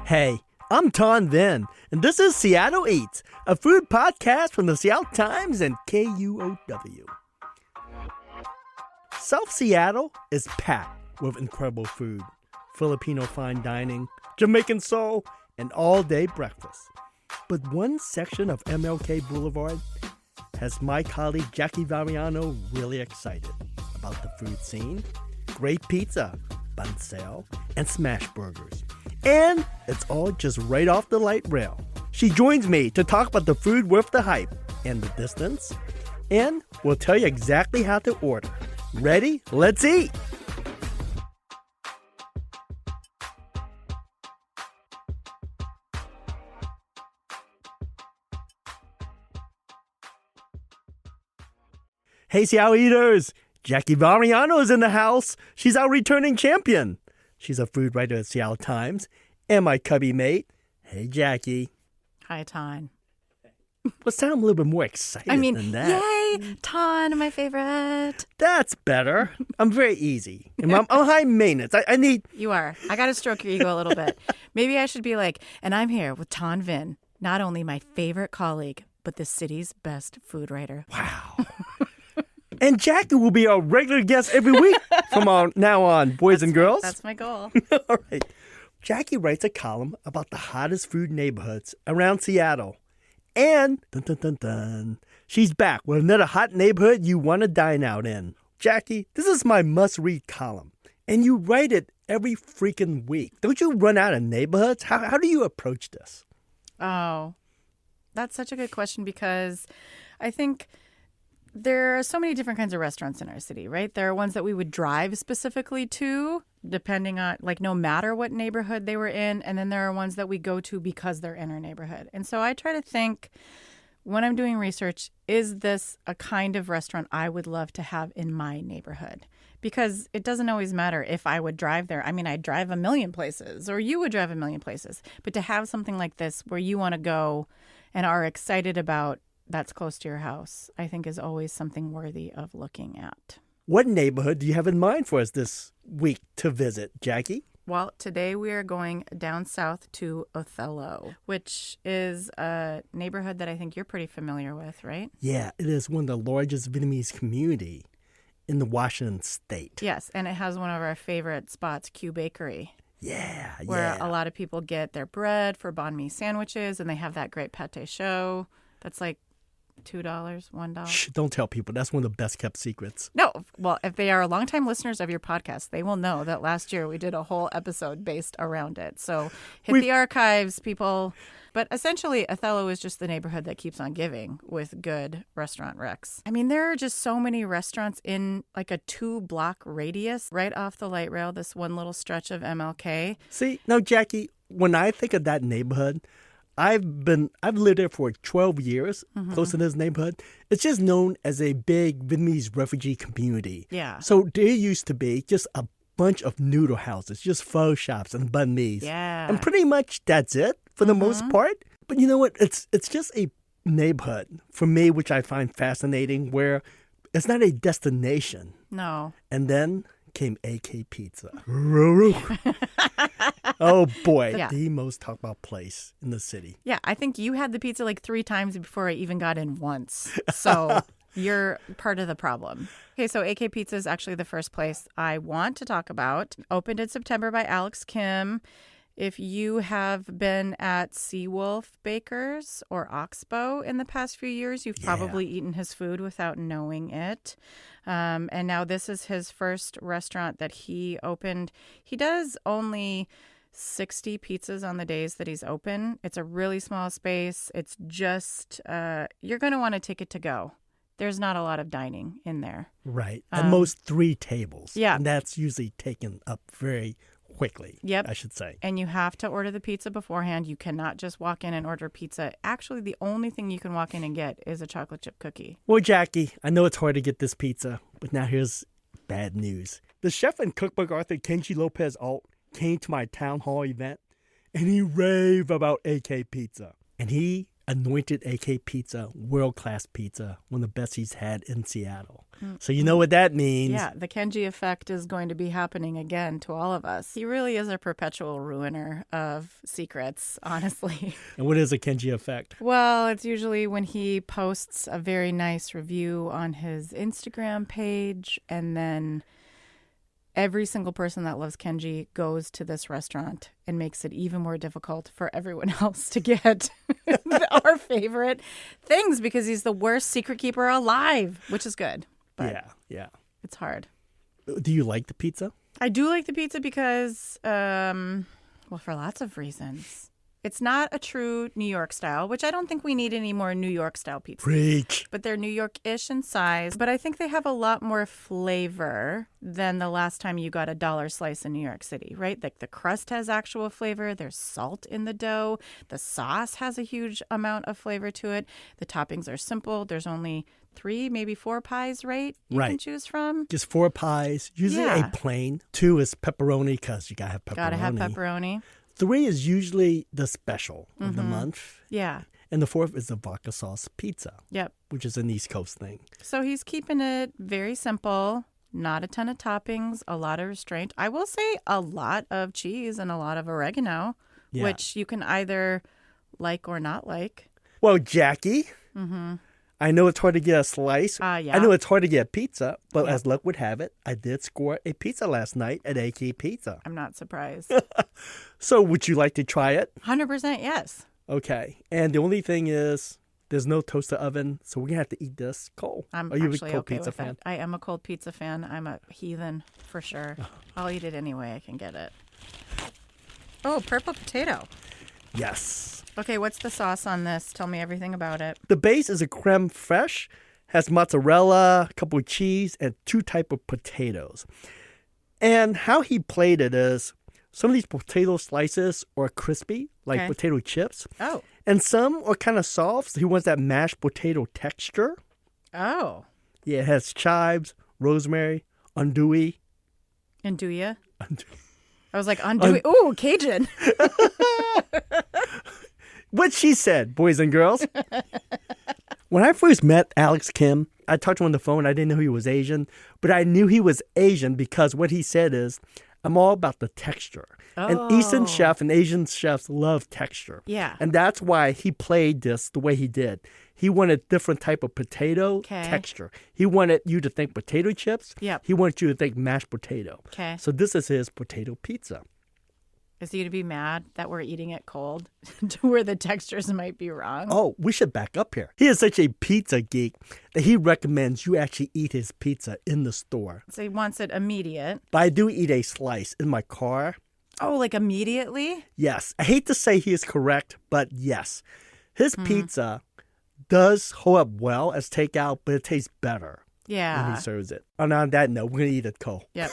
Hey, I'm Ton Vin, and this is Seattle Eats, a food podcast from the Seattle Times and KUOW. South Seattle is packed with incredible food, Filipino fine dining, Jamaican soul, and all-day breakfast. But one section of MLK Boulevard has my colleague Jackie Variano really excited about the food scene. Great pizza, bun sale, and smash burgers. And it's all just right off the light rail. She joins me to talk about the food worth the hype and the distance. And we'll tell you exactly how to order. Ready? Let's eat! Hey, Seattle Eaters! Jackie Variano is in the house. She's our returning champion. She's a food writer at Seattle Times and my cubby mate. Hey, Jackie. Hi, Ton. Let's sound a little bit more excited than that. Yay! Ton, my favorite. That's better. I'm very easy. I'm high maintenance. I need... You are. I got to stroke your ego a little bit. Maybe I should be like, and I'm here with Ton Vin, not only my favorite colleague, but the city's best food writer. Wow. And Jackie will be our regular guest every week from now on, boys and girls. That's my goal. All right. Jackie writes a column about the hottest food neighborhoods around Seattle. And, dun, dun, dun, dun, she's back with another hot neighborhood you want to dine out in. Jackie, this is my must-read column. And you write it every freaking week. Don't you run out of neighborhoods? How do you approach this? Oh, that's such a good question because I think there are so many different kinds of restaurants in our city, right? There are ones that we would drive specifically to, depending on, like, no matter what neighborhood they were in. And then there are ones that we go to because they're in our neighborhood. And so I try to think, when I'm doing research, is this a kind of restaurant I would love to have in my neighborhood? Because it doesn't always matter if I would drive there. I mean, I'd drive a million places, or you would drive a million places. But to have something like this where you want to go and are excited about, that's close to your house, I think is always something worthy of looking at. What neighborhood do you have in mind for us this week to visit, Jackie? Well, today we are going down south to Othello, which is a neighborhood that I think you're pretty familiar with, right? Yeah, it is one of the largest Vietnamese community in the Washington state. Yes, and it has one of our favorite spots, KUOW Bakery. Yeah, where a lot of people get their bread for banh mi sandwiches, and they have that great pate show that's like $2, $1. Shh, don't tell people. That's one of the best kept secrets. No. Well, if they are longtime listeners of your podcast, they will know that last year we did a whole episode based around it. So hit the archives, people. But essentially, Othello is just the neighborhood that keeps on giving with good restaurant recs. I mean, there are just so many restaurants in like a 2-block radius right off the light rail, this one little stretch of MLK. See, now, Jackie, when I think of that neighborhood, I've lived there for 12 years, close to this neighborhood. It's just known as a big Vietnamese refugee community. Yeah. So there used to be just a bunch of noodle houses, just pho shops and banh mi's. Yeah. And pretty much that's it for the most part. But you know what? It's just a neighborhood for me, which I find fascinating, where it's not a destination. No. And then came AK Pizza. Oh, boy. Yeah. The most talked about place in the city. Yeah, I think you had the pizza like 3 times before I even got in once. So you're part of the problem. Okay, so AK Pizza is actually the first place I want to talk about. Opened in September by Alex Kim. If you have been at Seawolf Bakers or Oxbow in the past few years, you've probably eaten his food without knowing it. And now this is his first restaurant that he opened. He does only 60 pizzas on the days that he's open. It's a really small space. It's just, you're going to want a ticket to go. There's not a lot of dining in there. Right. At most 3 tables. Yeah. And that's usually taken up very quickly, I should say. And you have to order the pizza beforehand. You cannot just walk in and order pizza. Actually, the only thing you can walk in and get is a chocolate chip cookie. Well, Jackie, I know it's hard to get this pizza, but now here's bad news. The chef and cookbook author Kenji Lopez Alt came to my town hall event, and he raved about AK Pizza. And he anointed AK pizza, world-class pizza, one of the best he's had in Seattle. So you know what that means. Yeah, the Kenji effect is going to be happening again to all of us. He really is a perpetual ruiner of secrets, honestly. And what is a Kenji effect? Well, it's usually when he posts a very nice review on his Instagram page, and then every single person that loves Kenji goes to this restaurant and makes it even more difficult for everyone else to get our favorite things because he's the worst secret keeper alive, which is good. But yeah. it's hard. Do you like the pizza? I do like the pizza because, for lots of reasons. It's not a true New York style, which I don't think we need any more New York style pizza. Preach. But they're New York-ish in size. But I think they have a lot more flavor than the last time you got a dollar slice in New York City, right? Like the crust has actual flavor. There's salt in the dough. The sauce has a huge amount of flavor to it. The toppings are simple. There's only 3, maybe 4 pies, right? You can choose from. Just 4 pies. Usually a plain. 2 is pepperoni because you got to have pepperoni. Got to have pepperoni. 3 is usually the special of the month. Yeah. And the 4th is the vodka sauce pizza. Yep. Which is an East Coast thing. So he's keeping it very simple, not a ton of toppings, a lot of restraint. I will say a lot of cheese and a lot of oregano, which you can either like or not like. Well, Jackie, I know it's hard to get a slice. Yeah. I know it's hard to get a pizza, but as luck would have it, I did score a pizza last night at AK Pizza. I'm not surprised. So would you like to try it? 100% yes. Okay. And the only thing is there's no toaster oven, so we're going to have to eat this cold. Are you actually a cold pizza fan? I am a cold pizza fan. I'm a heathen for sure. I'll eat it any way I can get it. Oh, purple potato. Yes. Okay, what's the sauce on this? Tell me everything about it. The base is a creme fraiche, has mozzarella, a couple of cheese, and 2 types of potatoes. And how he played it is some of these potato slices are crispy, like potato chips. Oh. And some are kind of soft, so he wants that mashed potato texture. Oh. Yeah, it has chives, rosemary, andouille. Andouille? I was like, andouille. Ooh, Cajun. What she said, boys and girls. When I first met Alex Kim, I talked to him on the phone. I didn't know he was Asian, but I knew he was Asian because what he said is, I'm all about the texture. Oh. An Eastern chef and Asian chefs love texture. Yeah. And that's why he played this the way he did. He wanted different type of potato texture. He wanted you to think potato chips. Yep. He wanted you to think mashed potato. Okay. So this is his potato pizza. Is he to be mad that we're eating it cold to where the textures might be wrong? Oh, we should back up here. He is such a pizza geek that he recommends you actually eat his pizza in the store. So he wants it immediate. But I do eat a slice in my car. Oh, like immediately? Yes. I hate to say he is correct, but yes. His pizza does hold up well as takeout, but it tastes better when he serves it. And on that note, we're going to eat it cold. Yep.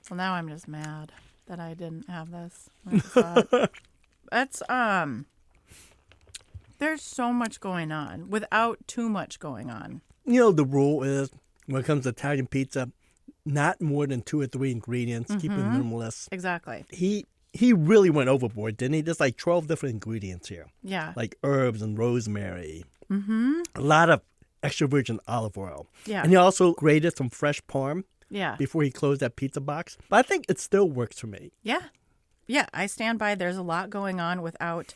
Well, now I'm just mad that I didn't have this. That's there's so much going on without too much going on. You know, the rule is when it comes to Italian pizza, not more than 2 or 3 ingredients. Keep it minimalist. Exactly. He really went overboard, didn't he? There's like 12 different ingredients here. Yeah. Like herbs and rosemary. A lot of extra virgin olive oil. Yeah. And he also grated some fresh parm. Yeah. Before he closed that pizza box. But I think it still works for me. Yeah. Yeah, I stand by. There's a lot going on without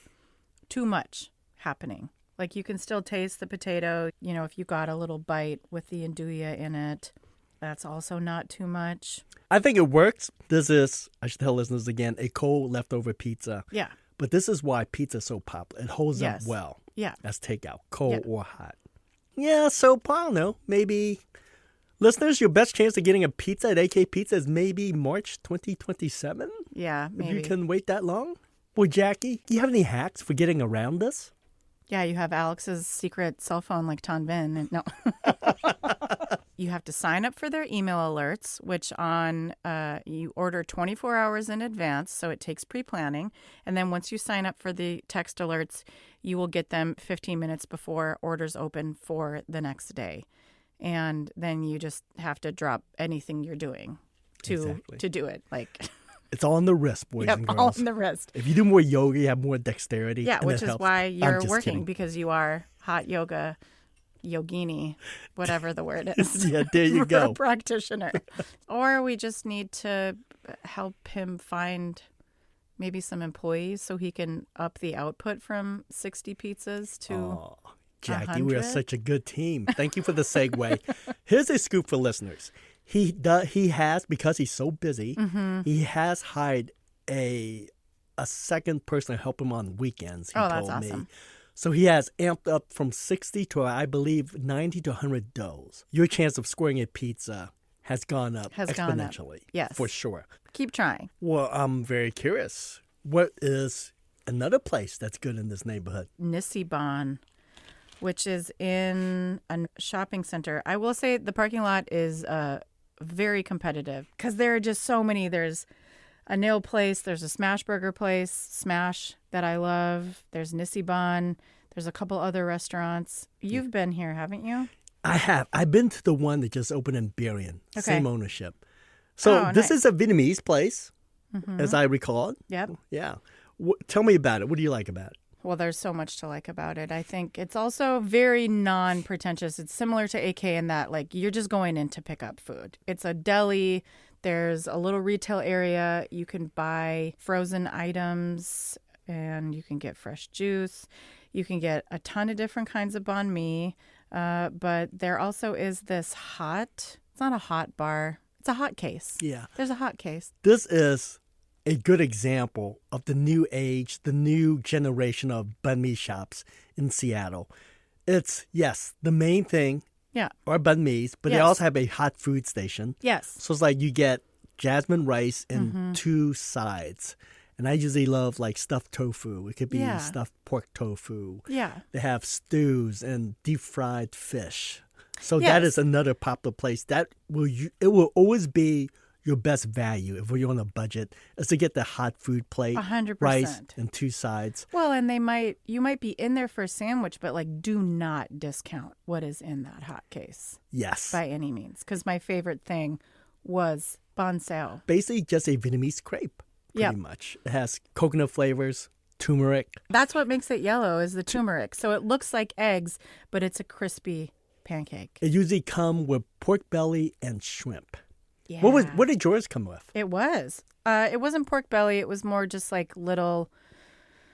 too much happening. Like you can still taste the potato. You know, if you got a little bite with the andouille in it, that's also not too much. I think it works. This is, I should tell listeners again, a cold leftover pizza. Yeah. But this is why pizza is so popular. It holds up well. Yeah. As takeout, cold or hot. Yeah, so I don't know, maybe... Listeners, your best chance of getting a pizza at AK Pizza is maybe March 2027? Yeah, maybe. If you can wait that long? Boy, Jackie, do you have any hacks for getting around this? Yeah, you have Alex's secret cell phone like Tan Bin. No. You have to sign up for their email alerts, which you order 24 hours in advance, so it takes pre-planning. And then once you sign up for the text alerts, you will get them 15 minutes before orders open for the next day. And then you just have to drop anything you're doing to do it. Like It's all in the wrist, boys Yep, and all girls. in the wrist. If you do more yoga, you have more dexterity. Yeah, and which it is helps. why I'm you're just working kidding. because you are hot yoga yogini, whatever the word is. Yeah, there you for go. a practitioner. Or we just need to help him find maybe some employees so he can up the output from 60 pizzas to Oh, Jackie, we are 100. such a good team. Thank you for the segue. Here's a scoop for listeners. He has, because he's so busy, Mm-hmm. he has hired a second person to help him on weekends, he Oh, told that's me. awesome. So he has amped up from 60 to, I believe, 90 to 100 doughs. Your chance of scoring a pizza has gone up exponentially. Yes. For sure. Keep trying. Well, I'm very curious. What is another place that's good in this neighborhood? Nissi Banh, which is in a shopping center. I will say the parking lot is very competitive because there are just so many. There's a nail place. There's a smash burger place, Smash, that I love. There's Nissi Banh. There's a couple other restaurants. You've been here, haven't you? I have. I've been to the one that just opened in Burien. Okay. Same ownership. So Oh, this nice. is a Vietnamese place, as I recall. Yep. Yeah. Tell me about it. What do you like about it? Well, there's so much to like about it. I think it's also very non-pretentious. It's similar to AK in that, like, you're just going in to pick up food. It's a deli. There's a little retail area. You can buy frozen items and you can get fresh juice. You can get a ton of different kinds of banh mi. But there also is this it's not a hot bar. It's a hot case. Yeah. There's a hot case. This is a good example of the new age, the new generation of banh mi shops in Seattle. It's, yes, the main thing Yeah. are banh mi's, but they Yes. also have a hot food station. Yes. So it's like you get jasmine rice and two sides. And I usually love like stuffed tofu. It could be Yeah. stuffed pork tofu. Yeah. They have stews and deep fried fish. So Yes. that is another popular place. It will always be your best value if you're on a budget, is to get the hot food plate, 100%. rice, and two sides. Well, and you might be in there for a sandwich, but like, do not discount what is in that hot case Yes. by any means. Because my favorite thing was banh sao. Basically just a Vietnamese crepe, pretty Yep. much. It has coconut flavors, turmeric. That's what makes it yellow is the turmeric. So it looks like eggs, but it's a crispy pancake. It usually comes with pork belly and shrimp. Yeah. What did yours come with? It was. It wasn't pork belly. It was more just like little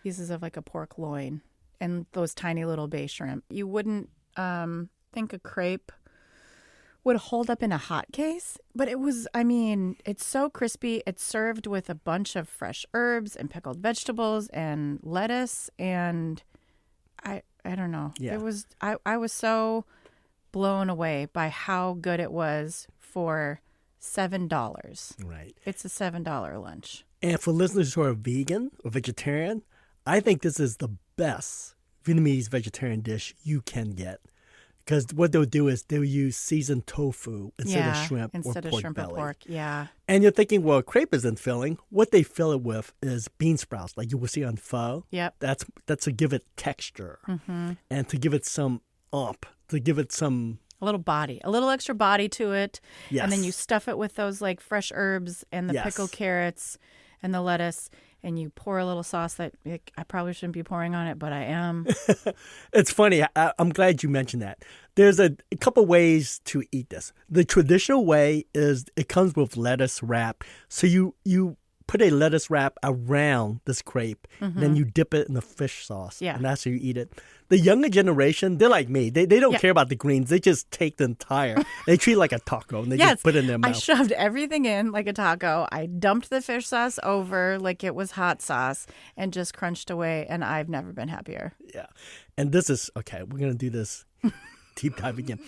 pieces of like a pork loin and those tiny little bay shrimp. You wouldn't think a crepe would hold up in a hot case, but it was, I mean, it's so crispy. It's served with a bunch of fresh herbs and pickled vegetables and lettuce. And I don't know. Yeah. It was, I was so blown away by how good it was for $7. Right. It's a $7 lunch. And for listeners who are vegan or vegetarian, I think this is the best Vietnamese vegetarian dish you can get. Because what they'll do is they'll use seasoned tofu instead of shrimp instead or of pork shrimp belly. or pork. Yeah. And you're thinking, well, crepe isn't filling. What they fill it with is bean sprouts, like you will see on pho. Yep. That's to give it texture and to give it some oomph, to give it some. A little body, a little extra body to it. Yes. And then you stuff it with those like fresh herbs and the Yes. pickled carrots and the lettuce. And you pour a little sauce that I probably shouldn't be pouring on it, but I am. It's funny. I'm glad you mentioned that. There's a couple ways to eat this. The traditional way is it comes with lettuce wrap. So you put a lettuce wrap around this crepe, and then you dip it in the fish sauce. Yeah. And that's how you eat it. The younger generation, they're like me. They don't Yeah. care about the greens. They just take the entire. They treat it like a taco, and they Yes. just put it in their I mouth. shoved everything in like a taco. I dumped the fish sauce over like it was hot sauce and just crunched away. And I've never been happier. Yeah. And this is, okay, we're going to do this deep dive again.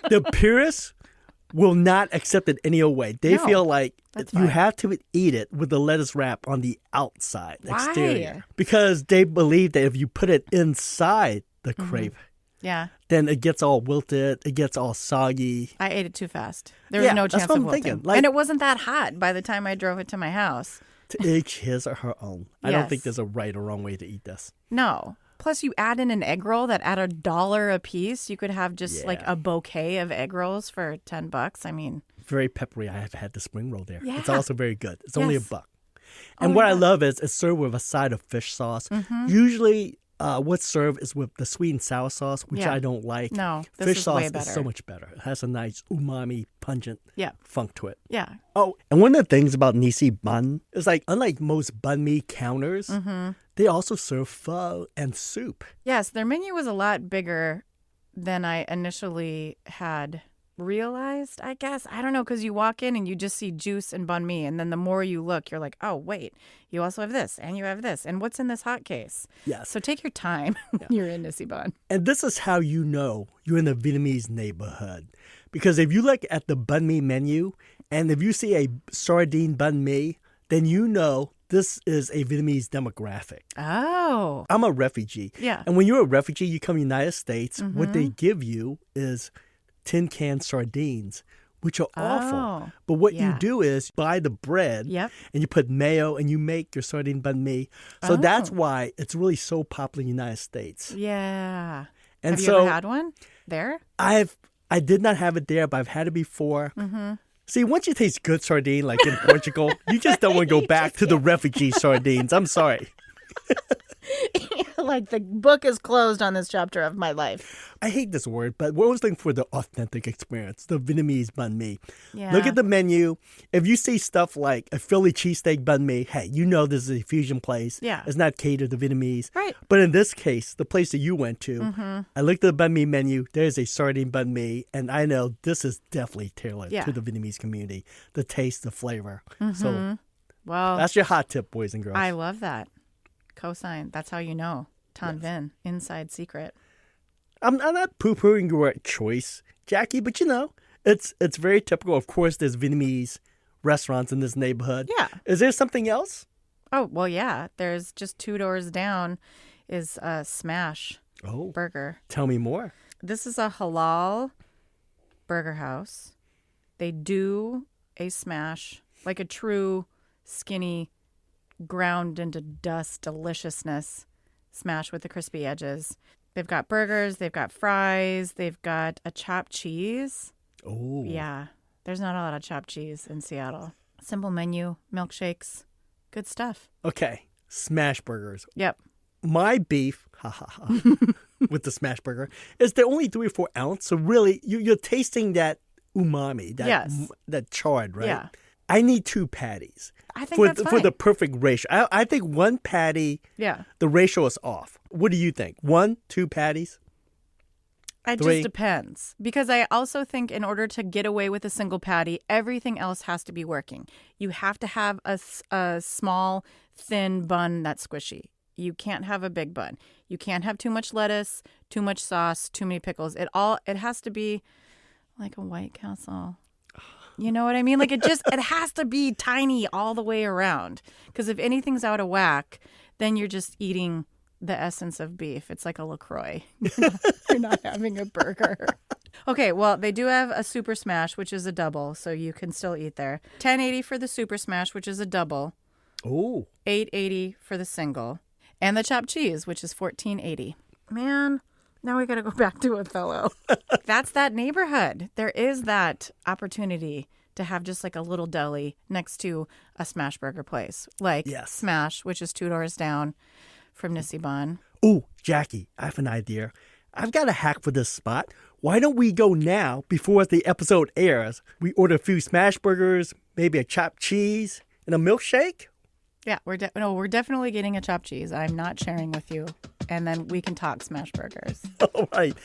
The purists will not accept it any old way. They No, feel like that's you fine. have to eat it with the lettuce wrap on the outside, Why? exterior. Because they believe that if you put it inside the crepe, Yeah. then it gets all wilted, it gets all soggy. I ate it too fast. There was Yeah, no that's chance what of I'm wilting. thinking. Like- and it wasn't that hot by the time I drove it to my house. To each his or her own. I don't think Yes. there's a right or wrong way to eat this. No. Plus, you add in an egg roll that at $1 a piece, you could have just like Yeah. a bouquet of egg rolls for $10. I mean, Very peppery. I have had the spring roll there. It's Yeah. also very good. It's only Yes. $1. And what I love is it's served with a side of fish sauce. Usually what's served is with the sweet and sour sauce, which I don't like. No, this fish is sauce way better. is so much better. It has a nice umami, pungent funk to it. Yeah. Oh, and one of the things about Nissi Banh is like, unlike most banh mi counters, they also serve pho and soup. Yes, their menu was a lot bigger than I initially had realized, I guess. I don't know, because you walk in and you just see juice and banh mi, and then the more you look, you're like, oh, wait, you also have this, and you have this, and what's in this hot case? Yes. So take your time when you're in Nissi Banh. And this is how you know you're in a Vietnamese neighborhood. Because if you look at the banh mi menu, and if you see a sardine banh mi, then you know this is a Vietnamese demographic. Oh. I'm a refugee. Yeah. And when you're a refugee, you come to the United States, what they give you is tin can sardines, which are awful. But what you do is buy the bread and you put mayo and you make your sardine banh mi. So that's why it's really so popular in the United States. Yeah. And have you ever had one there? I did not have it there, but I've had it before. See, once you taste good sardine, like in Portugal, you just don't want to go back to the refugee sardines. I'm sorry. Like the book is closed on this chapter of my life. I hate this word, but we're always looking for the authentic experience, the Vietnamese banh mi. Yeah. Look at the menu. If you see stuff like a Philly cheesesteak banh mi, hey, you know this is a fusion place. Yeah. It's not catered to Vietnamese. Right. But in this case, the place that you went to, I looked at the banh mi menu. There's a sardine banh mi, and I know this is definitely tailored to the Vietnamese community. The taste, the flavor. So well, that's your hot tip, boys and girls. I love that. Cosign. That's how you know. Tan Vinh, inside secret. I'm not poo-pooing your choice, Jackie, but you know, it's very typical. Of course, there's Vietnamese restaurants in this neighborhood. Yeah. Is there something else? Oh, well, yeah. There's just 2 doors down is a Smash Burger. Tell me more. This is a halal burger house. They do a smash, like a true skinny, ground into dust deliciousness smash with the crispy edges. They've got burgers, they've got fries, they've got a chopped cheese. Oh. Yeah, there's not a lot of chopped cheese in Seattle. Simple menu, milkshakes, good stuff. Okay, smash burgers. Yep. My beef, with the smash burger is they're only 3 or 4 ounce. So really, you're tasting that umami, that chard, right? Yeah. I need 2 patties. I think that's fine. For the perfect ratio. I think 1 patty, the ratio is off. What do you think? 1, 2 patties? It 3? just depends. Because I also think in order to get away with a single patty, everything else has to be working. You have to have a small, thin bun that's squishy. You can't have a big bun. You can't have too much lettuce, too much sauce, too many pickles. It has to be like a White Castle. You know what I mean? Like it has to be tiny all the way around. Because if anything's out of whack, then you're just eating the essence of beef. It's like a LaCroix. You're not having a burger. Okay, well, they do have a Super Smash, which is a double, so you can still eat there. $10.80 for the Super Smash, which is a double. Oh. $8.80 for the single. And the chopped cheese, which is $14.80. Man, now we got to go back to Othello. That's that neighborhood. There is that opportunity to have just like a little deli next to a smash burger place. Like Smash, which is 2 doors down from Nissi Banh. Oh, Jackie, I have an idea. I've got a hack for this spot. Why don't we go now before the episode airs? We order a few smash burgers, maybe a chopped cheese, and a milkshake? Yeah, we're definitely getting a chopped cheese. I'm not sharing with you. And then we can talk smash burgers. All right.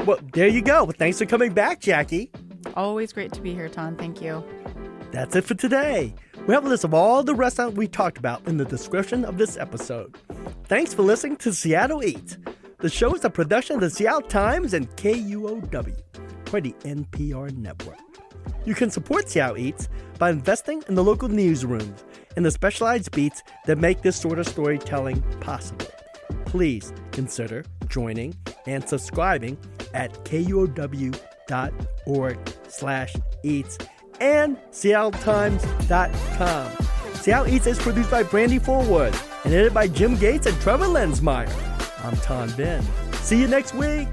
Well, there you go. Thanks for coming back, Jackie. Always great to be here, Ton. Thank you. That's it for today. We have a list of all the restaurants we talked about in the description of this episode. Thanks for listening to Seattle Eats. The show is a production of the Seattle Times and KUOW, for the NPR network. You can support Seattle Eats by investing in the local newsrooms and the specialized beats that make this sort of storytelling possible. Please consider joining and subscribing at KUOW.org/eats and SeattleTimes.com. Seattle Eats is produced by Brandy Forward and edited by Jim Gates and Trevor Lensmeyer. I'm Tan Vinh. See you next week.